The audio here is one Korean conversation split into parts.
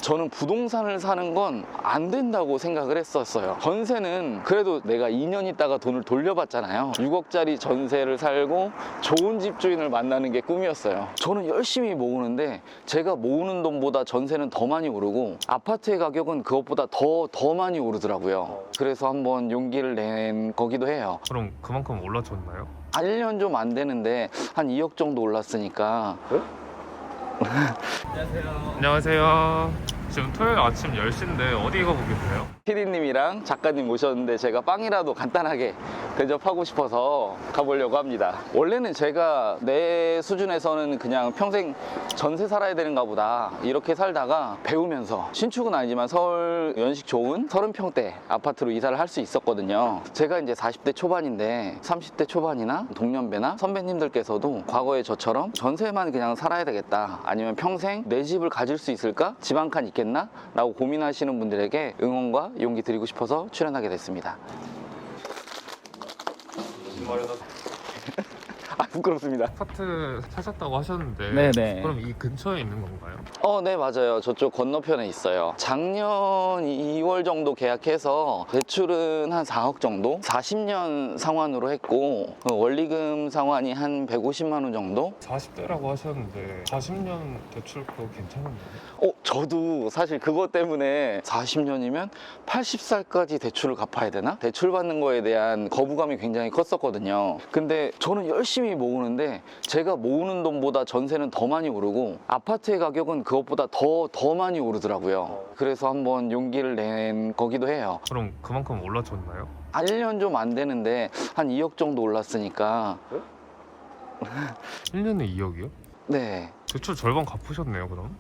저는 부동산을 사는 건 안 된다고 생각을 했었어요. 전세는 그래도 내가 2년 있다가 돈을 돌려받잖아요. 6억짜리 전세를 살고 좋은 집주인을 만나는 게 꿈이었어요. 저는 열심히 모으는데 제가 모으는 돈보다 전세는 더 많이 오르고 아파트의 가격은 그것보다 더 많이 오르더라고요. 그래서 한번 용기를 낸 거기도 해요. 그럼 그만큼 올라졌나요? 1년 좀 안 되는데 한 2억 정도 올랐으니까. 안녕하세요. 지금 토요일 아침 10시인데 어디 가고 계세요? PD님이랑 작가님 모셨는데 제가 빵이라도 간단하게 대접하고 싶어서 가보려고 합니다. 원래는 제가 내 수준에서는 그냥 평생 전세 살아야 되는가 보다 이렇게 살다가 배우면서 신축은 아니지만 서울 연식 좋은 30평대 아파트로 이사를 할 수 있었거든요. 제가 이제 40대 초반인데 30대 초반이나 동년배나 선배님들께서도 과거에 저처럼 전세만 그냥 살아야 되겠다, 아니면 평생 내 집을 가질 수 있을까? 집 한 칸 있겠나? 라고 고민하시는 분들에게 응원과 용기 드리고 싶어서 출연하게 됐습니다. 아, 부끄럽습니다. 아파트 사셨다고 하셨는데 네네. 그럼 이 근처에 있는 건가요? 네, 맞아요. 저쪽 건너편에 있어요. 작년 2월 정도 계약해서 대출은 한 4억 정도? 40년 상환으로 했고 원리금 상환이 한 150만 원 정도? 40대라고 하셨는데 40년 대출 그거 괜찮은가요? 저도 사실 그것 때문에 40년이면 80살까지 대출을 갚아야 되나? 대출 받는 거에 대한 거부감이 굉장히 컸었거든요. 근데 저는 열심히 모으는데 제가 모으는 돈보다 전세는 더 많이 오르고 아파트의 가격은 그것보다 더 많이 오르더라고요. 그래서 한번 용기를 낸 거기도 해요. 그럼 그만큼 올라졌나요? 1년 좀 안 되는데 한 2억 정도 올랐으니까. 1년에 2억이요? 네. 대출 절반 갚으셨네요 그럼?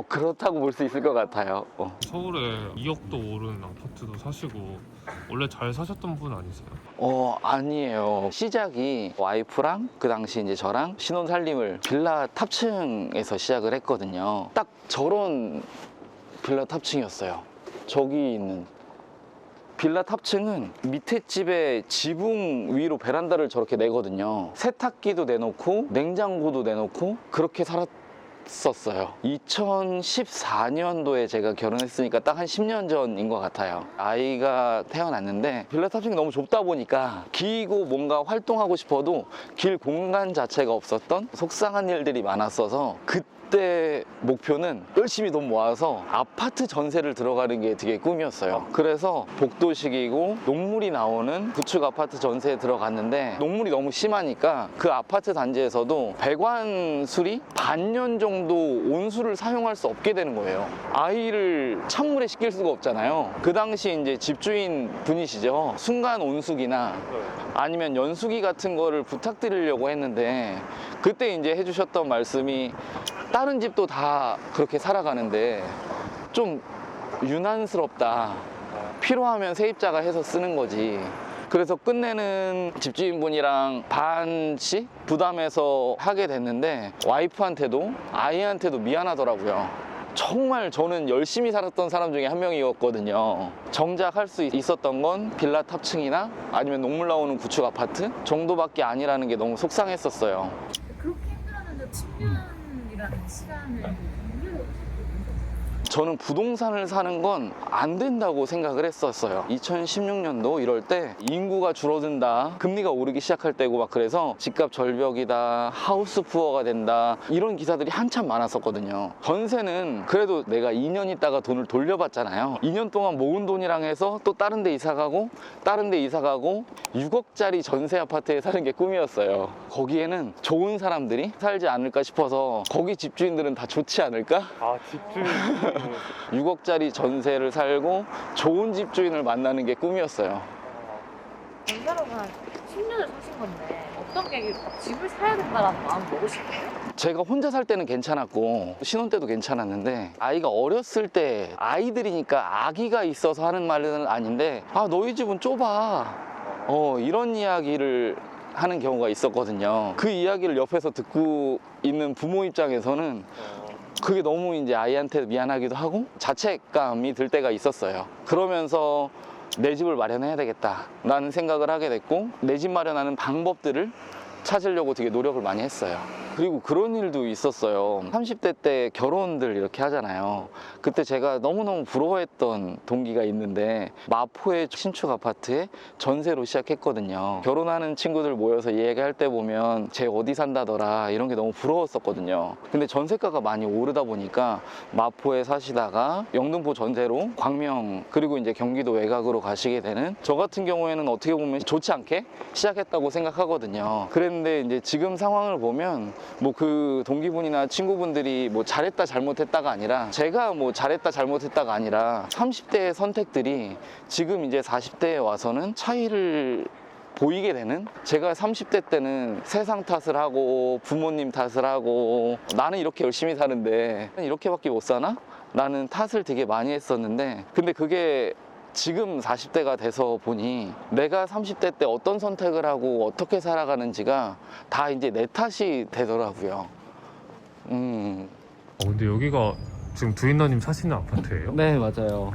그렇다고 볼 수 있을 것 같아요. 서울에 2억도 오른 아파트도 사시고 원래 잘 사셨던 분 아니세요? 아니에요. 시작이 와이프랑 그 당시 이제 저랑 신혼 살림을 빌라 탑층에서 시작을 했거든요. 딱 저런 빌라 탑층이었어요. 저기 있는 빌라 탑층은 밑에 집에 지붕 위로 베란다를 저렇게 내거든요. 세탁기도 내놓고 냉장고도 내놓고 그렇게 살았었어요. 2014년도에 제가 결혼했으니까 딱 한 10년 전인 것 같아요. 아이가 태어났는데 빌라 탑층이 너무 좁다 보니까 기고 뭔가 활동하고 싶어도 길 공간 자체가 없었던 속상한 일들이 많았어서 그때 목표는 열심히 돈 모아서 아파트 전세를 들어가는 게 되게 꿈이었어요. 그래서 복도식이고 녹물이 나오는 구축 아파트 전세에 들어갔는데 녹물이 너무 심하니까 그 아파트 단지에서도 배관 수리 반년 정도 온수를 사용할 수 없게 되는 거예요. 아이를 찬물에 씻길 수가 없잖아요. 그 당시 이제 집주인 분이시죠. 순간 온수기나 아니면 연수기 같은 거를 부탁드리려고 했는데 그때 이제 해주셨던 말씀이 다른 집도 다 그렇게 살아가는데 좀 유난스럽다. 필요하면 세입자가 해서 쓰는 거지. 그래서 끝내는 집주인분이랑 반씩 부담해서 하게 됐는데 와이프한테도 아이한테도 미안하더라고요. 정말 저는 열심히 살았던 사람 중에 한 명이었거든요. 정작 할 수 있었던 건 빌라 탑층이나 아니면 녹물 나오는 구축 아파트 정도밖에 아니라는 게 너무 속상했었어요. 그렇게 힘들었는데 10년이라는 시간을 저는 부동산을 사는 건 안 된다고 생각을 했었어요. 2016년도 이럴 때 인구가 줄어든다, 금리가 오르기 시작할 때고 막 그래서 집값 절벽이다, 하우스 푸어가 된다, 이런 기사들이 한참 많았었거든요. 전세는 그래도 내가 2년 있다가 돈을 돌려받잖아요. 2년 동안 모은 돈이랑 해서 또 다른 데 이사 가고 다른 데 이사 가고 6억짜리 전세 아파트에 사는 게 꿈이었어요. 거기에는 좋은 사람들이 살지 않을까 싶어서 거기 집주인들은 다 좋지 않을까? 집주인 6억짜리 전세를 살고 좋은 집주인을 만나는 게 꿈이었어요. 전세로는 10년을 사신 건데 어떤 계기로 집을 사야 된다라는 마음을 먹으신 거예요? 제가 혼자 살 때는 괜찮았고 신혼 때도 괜찮았는데 아이가 어렸을 때 아이들이니까 아기가 있어서 하는 말은 아닌데 너희 집은 좁아 이런 이야기를 하는 경우가 있었거든요. 그 이야기를 옆에서 듣고 있는 부모 입장에서는 그게 너무 이제 아이한테 미안하기도 하고 자책감이 들 때가 있었어요. 그러면서 내 집을 마련해야 되겠다 라는 생각을 하게 됐고 내 집 마련하는 방법들을 찾으려고 되게 노력을 많이 했어요. 그리고 그런 일도 있었어요. 30대 때 결혼들 이렇게 하잖아요. 그때 제가 너무너무 부러워했던 동기가 있는데 마포의 신축 아파트에 전세로 시작했거든요. 결혼하는 친구들 모여서 얘기할 때 보면 쟤 어디 산다더라 이런 게 너무 부러웠었거든요. 근데 전세가가 많이 오르다 보니까 마포에 사시다가 영등포 전세로 광명 그리고 이제 경기도 외곽으로 가시게 되는, 저 같은 경우에는 어떻게 보면 좋지 않게 시작했다고 생각하거든요. 그랬는데 이제 지금 상황을 보면 뭐 그 동기분이나 친구분들이 뭐 잘했다 잘못했다가 아니라, 제가 뭐 잘했다 잘못했다가 아니라 30대의 선택들이 지금 이제 40대에 와서는 차이를 보이게 되는, 제가 30대 때는 세상 탓을 하고 부모님 탓을 하고 나는 이렇게 열심히 사는데 이렇게밖에 못 사나? 라는 탓을 되게 많이 했었는데, 근데 그게 지금 40대가 돼서 보니 내가 30대 때 어떤 선택을 하고 어떻게 살아가는지가 다 이제 내 탓이 되더라고요. 근데 여기가 지금 두인나님 사시는 아파트예요? 네, 맞아요.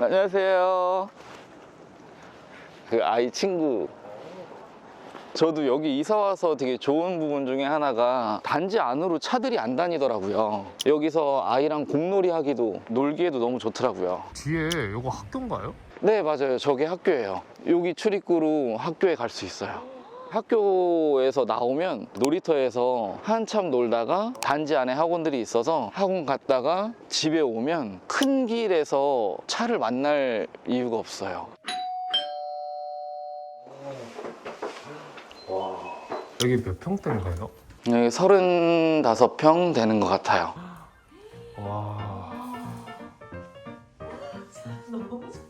안녕하세요. 그 아이 친구. 저도 여기 이사 와서 되게 좋은 부분 중에 하나가 단지 안으로 차들이 안 다니더라고요. 여기서 아이랑 공놀이 하기도 놀기에도 너무 좋더라고요. 뒤에 이거 학교인가요? 네, 맞아요. 저게 학교예요. 여기 출입구로 학교에 갈 수 있어요. 학교에서 나오면 놀이터에서 한참 놀다가 단지 안에 학원들이 있어서 학원 갔다가 집에 오면 큰 길에서 차를 만날 이유가 없어요. 여기 몇 평대인가요? 여기 35평 되는 것 같아요. 와. 너무 좋다.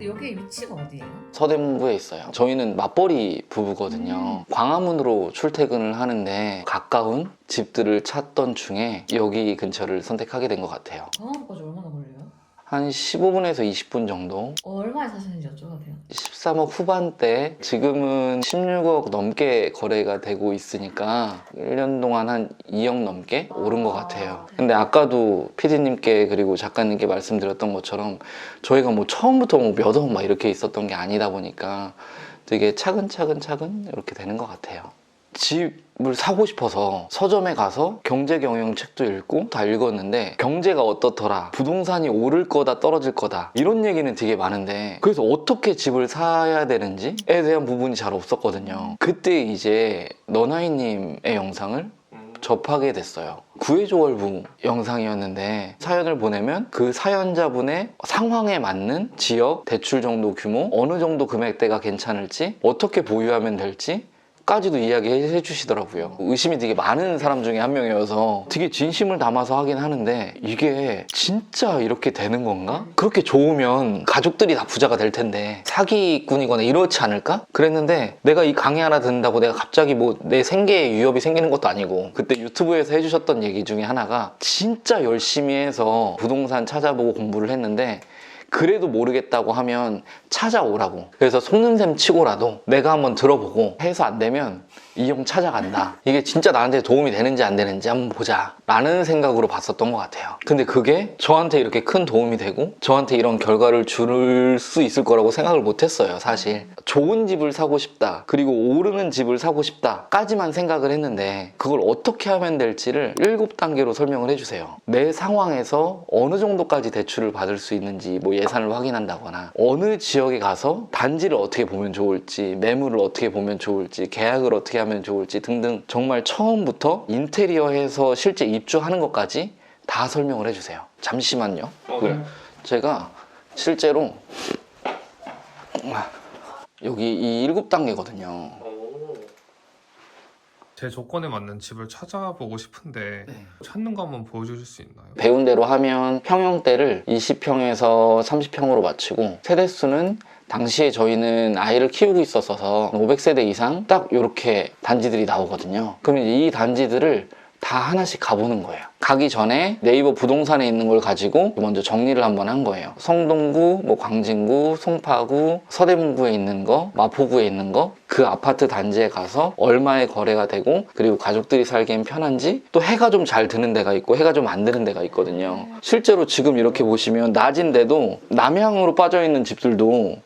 여기 위치가 어디예요? 서대문구에 있어요. 저희는 맞벌이 부부거든요. 광화문으로 출퇴근을 하는데 가까운 집들을 찾던 중에 여기 근처를 선택하게 된 것 같아요. 광화문까지 얼마나 걸려요? 한 15분에서 20분 정도? 얼마에 사시는지 여쭤봐도 돼요? 13억 후반대, 지금은 16억 넘게 거래가 되고 있으니까 1년 동안 한 2억 넘게 오른 것 같아요. 근데 아까도 PD님께 그리고 작가님께 말씀드렸던 것처럼 저희가 뭐 처음부터 뭐 몇 억 막 이렇게 있었던 게 아니다 보니까 되게 차근차근 이렇게 되는 것 같아요. 집을 사고 싶어서 서점에 가서 경제 경영 책도 읽고 다 읽었는데 경제가 어떻더라, 부동산이 오를 거다 떨어질 거다 이런 얘기는 되게 많은데, 그래서 어떻게 집을 사야 되는지에 대한 부분이 잘 없었거든요. 그때 이제 너나이님의 영상을 접하게 됐어요. 구해줘월부 영상이었는데 사연을 보내면 그 사연자분의 상황에 맞는 지역, 대출 정도 규모, 어느 정도 금액대가 괜찮을지, 어떻게 보유하면 될지 까지도 이야기해 주시더라고요. 의심이 되게 많은 사람 중에 한 명이어서 되게 진심을 담아서 하긴 하는데, 이게 진짜 이렇게 되는 건가? 그렇게 좋으면 가족들이 다 부자가 될 텐데 사기꾼이거나 이렇지 않을까? 그랬는데 내가 이 강의 하나 듣는다고 내가 갑자기 뭐 내 생계에 위협이 생기는 것도 아니고, 그때 유튜브에서 해주셨던 얘기 중에 하나가 진짜 열심히 해서 부동산 찾아보고 공부를 했는데 그래도 모르겠다고 하면 찾아오라고. 그래서 속는 셈 치고라도 내가 한번 들어보고 해서 안 되면 이 형 찾아간다. 이게 진짜 나한테 도움이 되는지 안 되는지 한번 보자 라는 생각으로 봤었던 것 같아요. 근데 그게 저한테 이렇게 큰 도움이 되고 저한테 이런 결과를 줄 수 있을 거라고 생각을 못 했어요. 사실 좋은 집을 사고 싶다, 그리고 오르는 집을 사고 싶다 까지만 생각을 했는데, 그걸 어떻게 하면 될지를 7단계로 설명을 해주세요. 내 상황에서 어느 정도까지 대출을 받을 수 있는지 뭐 예산을 확인한다거나, 어느 지역에 가서 단지를 어떻게 보면 좋을지, 매물을 어떻게 보면 좋을지, 계약을 어떻게 하면 좋을지 등등, 정말 처음부터 인테리어에서 실제 입주하는 것까지 다 설명을 해주세요. 잠시만요. 제가 실제로 여기 이 7단계거든요. 제 조건에 맞는 집을 찾아보고 싶은데 찾는 거 한번 보여주실 수 있나요? 배운 대로 하면 평형대를 20평에서 30평으로 맞추고, 세대수는 당시에 저희는 아이를 키우고 있었어서 500세대 이상 딱 이렇게 단지들이 나오거든요. 그러면 이 단지들을 다 하나씩 가보는 거예요. 가기 전에 네이버 부동산에 있는 걸 가지고 먼저 정리를 한번 한 거예요. 성동구, 뭐 광진구, 송파구, 서대문구에 있는 거, 마포구에 있는 거, 그 아파트 단지에 가서 얼마에 거래가 되고 그리고 가족들이 살기엔 편한지 또 해가 좀 잘 드는 데가 있고 해가 좀 안 드는 데가 있거든요. 실제로 지금 이렇게 보시면 낮인데도 남향으로 빠져있는 집들도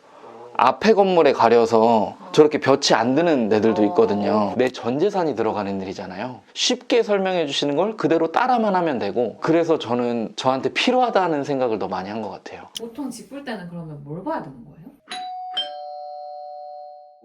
앞에 건물에 가려서 저렇게 볕이 안 드는 데들도 있거든요. 내 전 재산이 들어가는 일이잖아요. 쉽게 설명해 주시는 걸 그대로 따라만 하면 되고, 그래서 저는 저한테 필요하다는 생각을 더 많이 한 것 같아요. 보통 집 볼 때는 그러면 뭘 봐야 되는 거예요?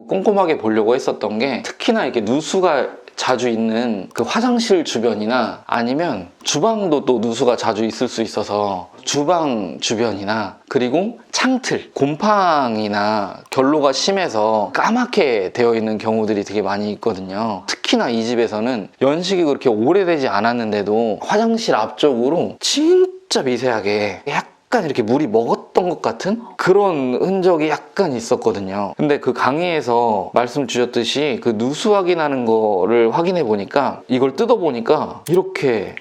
꼼꼼하게 보려고 했었던 게, 특히나 이렇게 누수가 자주 있는 그 화장실 주변이나 아니면 주방도 또 누수가 자주 있을 수 있어서 주방 주변이나, 그리고 창틀, 곰팡이나 결로가 심해서 까맣게 되어 있는 경우들이 되게 많이 있거든요. 특히나 이 집에서는 연식이 그렇게 오래되지 않았는데도 화장실 앞쪽으로 진짜 미세하게 약간 이렇게 물이 먹었던 것 같은 그런 흔적이 약간 있었거든요. 근데 그 강의에서 말씀 주셨듯이 그 누수 확인하는 거를 확인해 보니까, 이걸 뜯어 보니까 이렇게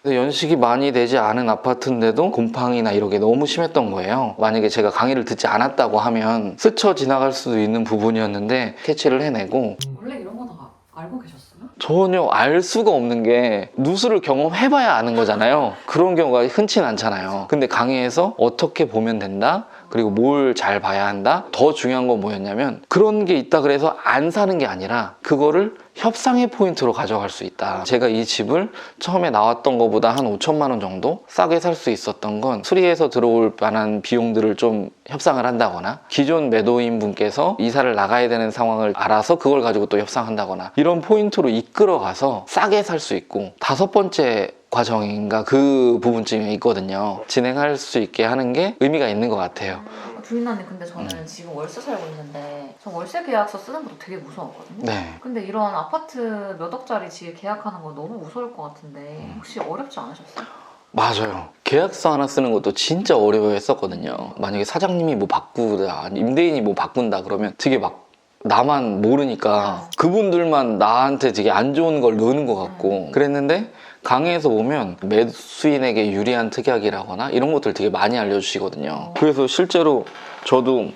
연식이 많이 되지 않은 아파트인데도 곰팡이나 이런 게 너무 심했던 거예요. 만약에 제가 강의를 듣지 않았다고 하면 스쳐 지나갈 수도 있는 부분이었는데 캐치를 해내고. 원래 이런 거 다 알고 계셨어요? 전혀 알 수가 없는 게, 누수를 경험해봐야 아는 거잖아요. 그런 경우가 흔치는 않잖아요. 근데 강의에서 어떻게 보면 된다, 그리고 뭘 잘 봐야 한다. 더 중요한 건 뭐였냐면, 그런 게 있다 그래서 안 사는 게 아니라 그거를 협상의 포인트로 가져갈 수 있다. 제가 이 집을 처음에 나왔던 것보다 한 5천만 원 정도 싸게 살 수 있었던 건, 수리해서 들어올 만한 비용들을 좀 협상을 한다거나, 기존 매도인 분께서 이사를 나가야 되는 상황을 알아서 그걸 가지고 또 협상한다거나, 이런 포인트로 이끌어가서 싸게 살 수 있고, 5번째 과정인가 그 부분쯤에 있거든요. 진행할 수 있게 하는 게 의미가 있는 것 같아요. 주인님, 근데 저는 지금 월세 살고 있는데 전 월세 계약서 쓰는 것도 되게 무서웠거든요. 네. 근데 이런 아파트 몇 억짜리 집 계약하는 거 너무 무서울 것 같은데 혹시 어렵지 않으셨어요? 맞아요. 계약서 하나 쓰는 것도 진짜 어려워했었거든요. 만약에 사장님이 뭐 바꾸다, 임대인이 뭐 바꾼다 그러면 되게 막 나만 모르니까 그분들만 나한테 되게 안 좋은 걸 넣는 것 같고 그랬는데, 강의에서 보면 매수인에게 유리한 특약이라거나 이런 것들 되게 많이 알려주시거든요. 그래서 실제로 저도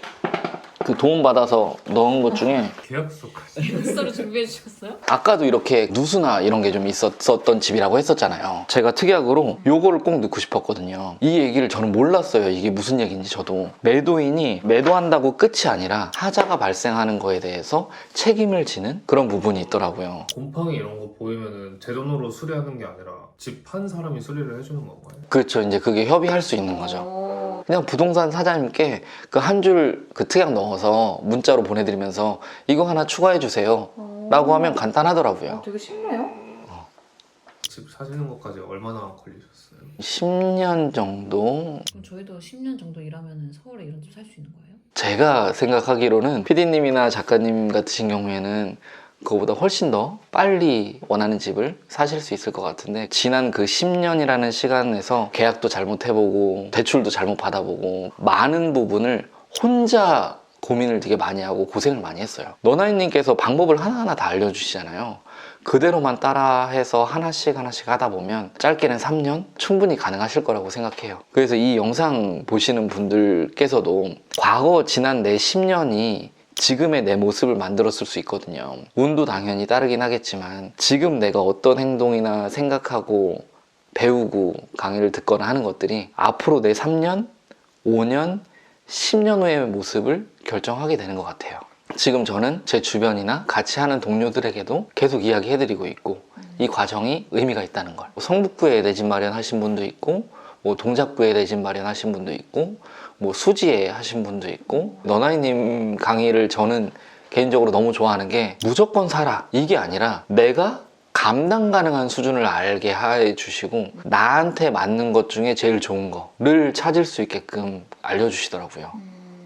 그 도움 받아서 넣은 것 중에, 계약서까지. 계약서를 준비해 주셨어요? 아까도 이렇게 누수나 이런 게 좀 있었던 집이라고 했었잖아요. 제가 특약으로 요거를 꼭 넣고 싶었거든요. 이 얘기를 저는 몰랐어요. 이게 무슨 얘기인지. 저도 매도인이 매도한다고 끝이 아니라 하자가 발생하는 거에 대해서 책임을 지는 그런 부분이 있더라고요. 곰팡이 이런 거 보이면은 제 돈으로 수리하는 게 아니라 집 판 사람이 수리를 해주는 건가요? 그렇죠. 이제 그게 협의할 수 있는 거죠. 오. 그냥 부동산 사장님께 그 한 줄 그 특약 넣어서 문자로 보내드리면서 이거 하나 추가해 주세요 라고 하면 간단하더라고요. 되게 쉽네요. 집 사시는 것까지 얼마나 걸리셨어요? 10년 정도. 그럼 저희도 10년 정도 일하면 서울에 이런 집 살 수 있는 거예요? 제가 생각하기로는 PD님이나 작가님 같으신 경우에는 그거보다 훨씬 더 빨리 원하는 집을 사실 수 있을 것 같은데, 지난 그 10년이라는 시간에서 계약도 잘못해보고 대출도 잘못 받아보고 많은 부분을 혼자 고민을 되게 많이 하고 고생을 많이 했어요. 너나이님께서 방법을 하나하나 다 알려주시잖아요. 그대로만 따라해서 하나씩 하다 보면 짧게는 3년 충분히 가능하실 거라고 생각해요. 그래서 이 영상 보시는 분들께서도 과거 지난 내 10년이 지금의 내 모습을 만들었을 수 있거든요. 운도 당연히 따르긴 하겠지만, 지금 내가 어떤 행동이나 생각하고 배우고 강의를 듣거나 하는 것들이 앞으로 내 3년, 5년, 10년 후의 모습을 결정하게 되는 것 같아요. 지금 저는 제 주변이나 같이 하는 동료들에게도 계속 이야기해드리고 있고, 이 과정이 의미가 있다는 걸. 성북구에 내 집 마련하신 분도 있고, 뭐 동작구에 내 집 마련하신 분도 있고, 뭐 수지에 하신 분도 있고, 너나이님 강의를 저는 개인적으로 너무 좋아하는 게, 무조건 사라 이게 아니라 내가 감당 가능한 수준을 알게 해주시고, 나한테 맞는 것 중에 제일 좋은 거를 찾을 수 있게끔 알려주시더라고요.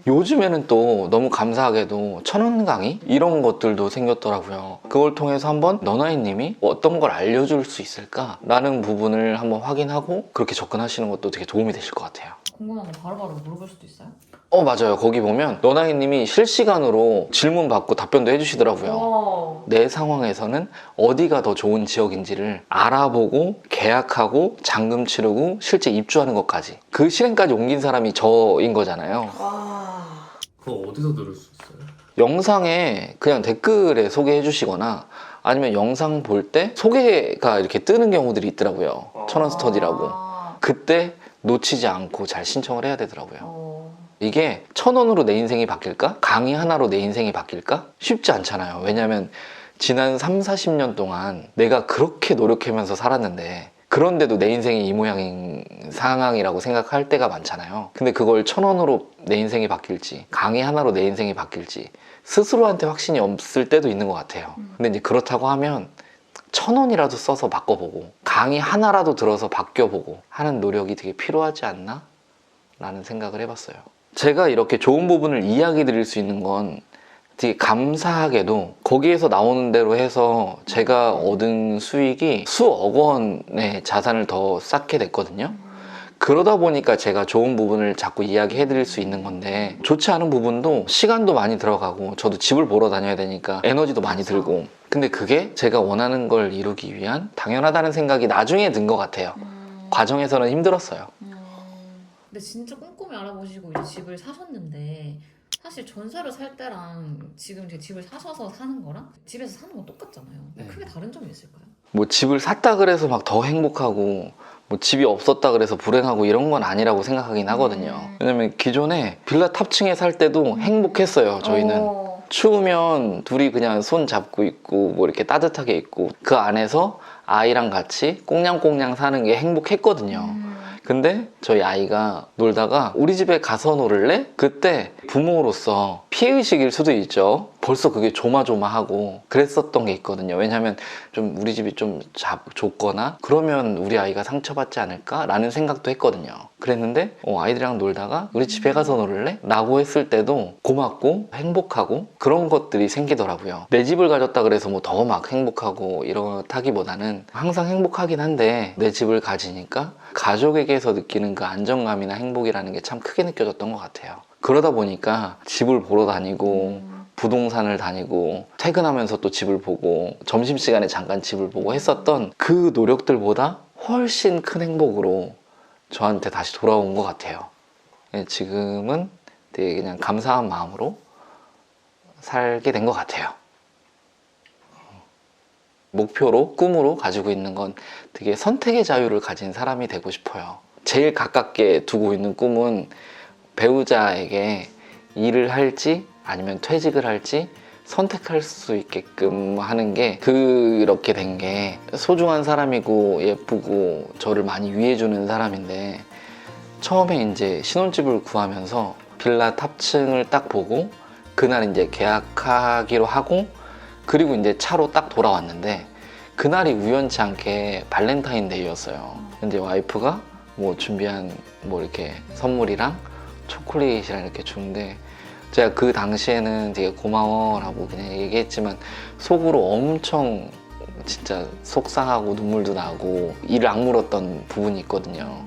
요즘에는 또 너무 감사하게도 1000원 강의 이런 것들도 생겼더라고요. 그걸 통해서 한번 너나이님이 어떤 걸 알려줄 수 있을까 라는 부분을 한번 확인하고 그렇게 접근하시는 것도 되게 도움이 되실 것 같아요. 궁금한 거 바로바로 물어볼 수도 있어요? 맞아요. 거기 보면 너나이님이 실시간으로 질문 받고 답변도 해주시더라고요. 오. 내 상황에서는 어디가 더 좋은 지역인지를 알아보고 계약하고 잔금 치르고 실제 입주하는 것까지, 그 실행까지 옮긴 사람이 저인 거잖아요. 와. 그거 어디서 들을 수 있어요? 영상에 그냥 댓글에 소개해 주시거나 아니면 영상 볼 때 소개가 이렇게 뜨는 경우들이 있더라고요. 1000원 스터디라고. 그때 놓치지 않고 잘 신청을 해야 되더라고요. 이게 1000원으로 내 인생이 바뀔까? 강의 하나로 내 인생이 바뀔까? 쉽지 않잖아요. 왜냐면 지난 3, 40년 동안 내가 그렇게 노력하면서 살았는데 그런데도 내 인생이 이 모양인 상황이라고 생각할 때가 많잖아요. 근데 그걸 1000원으로 내 인생이 바뀔지 강의 하나로 내 인생이 바뀔지 스스로한테 확신이 없을 때도 있는 것 같아요. 근데 이제 그렇다고 하면 1000원이라도 써서 바꿔보고 강의 하나라도 들어서 바뀌어보고 하는 노력이 되게 필요하지 않나? 라는 생각을 해봤어요. 제가 이렇게 좋은 부분을 이야기 드릴 수 있는 건 되게 감사하게도 거기에서 나오는 대로 해서 제가 얻은 수익이 수억 원의 자산을 더 쌓게 됐거든요. 그러다 보니까 제가 좋은 부분을 자꾸 이야기해 드릴 수 있는 건데 좋지 않은 부분도 시간도 많이 들어가고 저도 집을 보러 다녀야 되니까 에너지도 많이 들고 근데 그게 제가 원하는 걸 이루기 위한 당연하다는 생각이 나중에 든 것 같아요. 과정에서는 힘들었어요. 근데 진짜 꼼꼼히 알아보시고 이제 집을 사셨는데 사실 전세로 살 때랑 지금 이제 집을 사셔서 사는 거랑 집에서 사는 건 똑같잖아요. 네. 크게 다른 점이 있을까요? 뭐 집을 샀다 그래서 막 더 행복하고 뭐 집이 없었다 그래서 불행하고 이런 건 아니라고 생각하긴 하거든요. 왜냐면 기존에 빌라 탑층에 살 때도 행복했어요. 저희는 추우면 둘이 그냥 손 잡고 있고 뭐 이렇게 따뜻하게 있고 그 안에서 아이랑 같이 꽁냥꽁냥 사는 게 행복했거든요. 근데 저희 아이가 놀다가 우리 집에 가서 놀을래? 그때 부모로서 피해의식일 수도 있죠. 벌써 그게 조마조마하고 그랬었던 게 있거든요. 왜냐하면 좀 우리 집이 좀 좁거나 그러면 우리 아이가 상처받지 않을까? 라는 생각도 했거든요. 그랬는데 아이들이랑 놀다가 우리 집에 가서 놀을래? 라고 했을 때도 고맙고 행복하고 그런 것들이 생기더라고요. 내 집을 가졌다 그래서 뭐 더 막 행복하고 이렇다기보다는 항상 행복하긴 한데 내 집을 가지니까 가족에게서 느끼는 그 안정감이나 행복이라는 게 참 크게 느껴졌던 것 같아요. 그러다 보니까 집을 보러 다니고 부동산을 다니고 퇴근하면서 또 집을 보고 점심시간에 잠깐 집을 보고 했었던 그 노력들보다 훨씬 큰 행복으로 저한테 다시 돌아온 것 같아요. 지금은 되게 그냥 감사한 마음으로 살게 된 것 같아요. 목표로, 꿈으로 가지고 있는 건 되게 선택의 자유를 가진 사람이 되고 싶어요. 제일 가깝게 두고 있는 꿈은 배우자에게 일을 할지 아니면 퇴직을 할지 선택할 수 있게끔 하는 게 그렇게 된 게 소중한 사람이고 예쁘고 저를 많이 위해주는 사람인데 처음에 이제 신혼집을 구하면서 빌라 탑층을 딱 보고 그날 이제 계약하기로 하고 그리고 이제 차로 딱 돌아왔는데 그날이 우연치 않게 발렌타인데이였어요. 근데 와이프가 뭐 준비한 뭐 이렇게 선물이랑 초콜릿이랑 이렇게 주는데 제가 그 당시에는 되게 고마워라고 그냥 얘기했지만 속으로 엄청 진짜 속상하고 눈물도 나고 이를 악물었던 부분이 있거든요.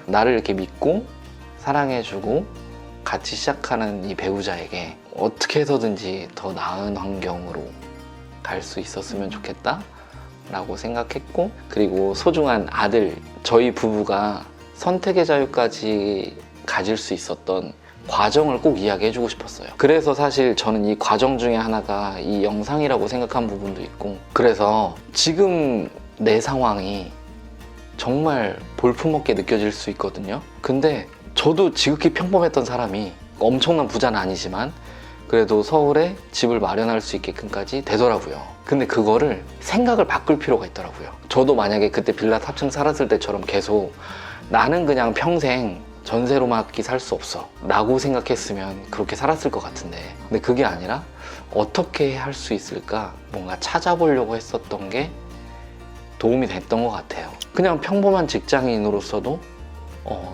나를 이렇게 믿고 사랑해주고 같이 시작하는 이 배우자에게 어떻게 해서든지 더 나은 환경으로 갈 수 있었으면 좋겠다 라고 생각했고 그리고 소중한 아들 저희 부부가 선택의 자유까지 가질 수 있었던 과정을 꼭 이야기해주고 싶었어요. 그래서 사실 저는 이 과정 중에 하나가 이 영상이라고 생각한 부분도 있고 그래서 지금 내 상황이 정말 볼품없게 느껴질 수 있거든요. 근데 저도 지극히 평범했던 사람이 엄청난 부자는 아니지만 그래도 서울에 집을 마련할 수 있게끔까지 되더라고요. 근데 그거를 생각을 바꿀 필요가 있더라고요. 저도 만약에 그때 빌라 탑층 살았을 때처럼 계속 나는 그냥 평생 전세로밖에 살 수 없어 라고 생각했으면 그렇게 살았을 것 같은데 근데 그게 아니라 어떻게 할 수 있을까 뭔가 찾아보려고 했었던 게 도움이 됐던 것 같아요. 그냥 평범한 직장인으로서도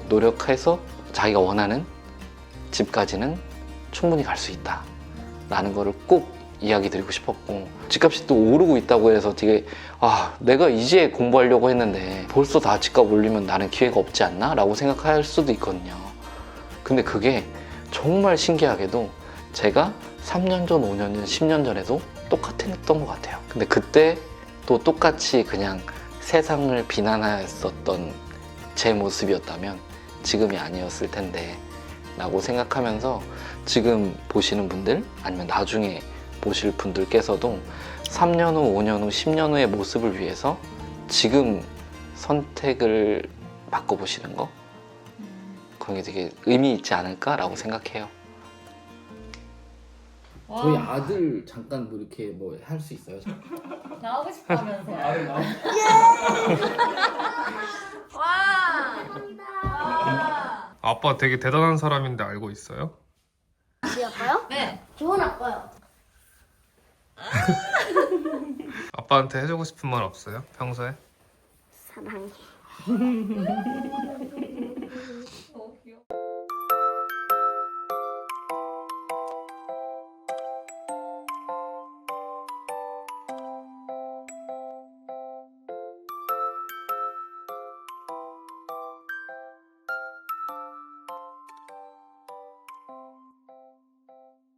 노력해서 자기가 원하는 집까지는 충분히 갈 수 있다 라는 거를 꼭 이야기 드리고 싶었고 집값이 또 오르고 있다고 해서 되게 내가 이제 공부하려고 했는데 벌써 다 집값 올리면 나는 기회가 없지 않나? 라고 생각할 수도 있거든요. 근데 그게 정말 신기하게도 제가 3년 전, 5년 전, 10년 전에도 똑같았던 것 같아요. 근데 그때 또 똑같이 그냥 세상을 비난했었던 제 모습이었다면 지금이 아니었을 텐데 라고 생각하면서 지금 보시는 분들 아니면 나중에 보실 분들께서도 3년 후, 5년 후, 10년 후의 모습을 위해서 지금 선택을 바꿔보시는 거 그런 게 되게 의미 있지 않을까라고 생각해요. 와, 저희 아들 잠깐 뭐 이렇게 뭐 할 수 있어요? 나오고 싶어 하면서. 아들 나오. 와. 아빠 되게 대단한 사람인데 알고 있어요? 우리 아빠요? 네. 좋은 아빠요. 아빠한테 해주고 싶은 말 없어요? 평소에? 사랑해.